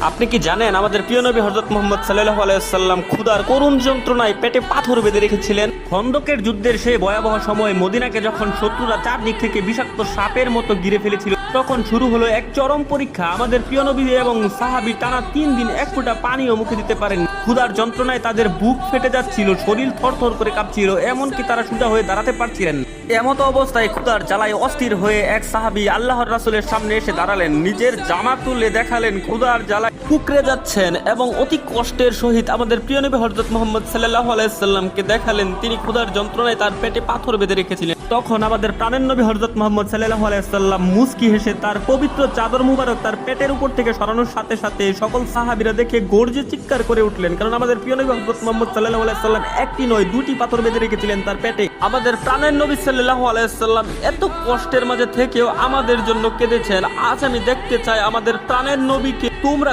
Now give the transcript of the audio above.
আপনি কি জানেন আমাদের প্রিয় নবী হযরত মুহাম্মদ সাল্লাল্লাহু আলাইহি ওয়াসাল্লাম ক্ষুধার করুণ যন্ত্রণায় পেটে পাথর বেঁধে রেখেছিলেন? খন্দকের যুদ্ধের সেই ভয়াবহ সময় মদিনাকে যখন শত্রুরা চারদিক থেকে বিষাক্ত সাপের মতো ঘিরে ফেলেছিল, তখন শুরু হলো এক চরম পরীক্ষা। আমাদের প্রিয় নবী এবং সাহাবী টানা 3 দিন এক ফোঁটা পানিও মুখে দিতে পারেন। ক্ষুধার যন্ত্রণায় তাদের বুক ফেটে যাচ্ছিল, শরীর থরথর করে কাঁপছিল, এমনকি তারা সোজা হয়ে দাঁড়াতে পারছিলেন। এমতো অবস্থায় ক্ষুধার জ্বালায় অস্থির হয়ে এক সাহাবী আল্লাহর রাসূলের সামনে এসে দাঁড়ালেন, নিজের জামা তুলে দেখালেন ক্ষুধার জ্বালায় কুকড়ে যাচ্ছেন এবং অতি কষ্টের সহিত আমাদের প্রিয় নবী হযরত মুহাম্মদ সাল্লাল্লাহু আলাইহি সাল্লামকে দেখালেন তিনি ক্ষুধার যন্ত্রণায় তার পেটে পাথর বেঁধে রেখেছিলেন। তখন আমাদের প্রাণের নবী হযরত মুহাম্মদ সাল্লাল্লাহু আলাইহি সাল্লাম মুস্কি হেসে তার পবিত্র চাদর মুবারক তার পেটের উপর থেকে সরানোর সাথে সাথে সকল সাহাবীরা দেখে গর্জে চিৎকার করে উঠলেন, কারণ আমাদের প্রিয় নবী হযরত মুহাম্মদ সাল্লাল্লাহু আলাইহি সাল্লাম একটি নয় দুটি পাথর বেঁধে রেখেছিলেন তার পেটে। আমাদের প্রাণের নবী সাল্লাল্লাহু আলাইহি সাল্লাম এত কষ্টের মাঝে থেকেও আমাদের জন্য কেঁদেছেন। আজ আমি দেখতে চাই আমাদের প্রাণের নবীকে তোমরা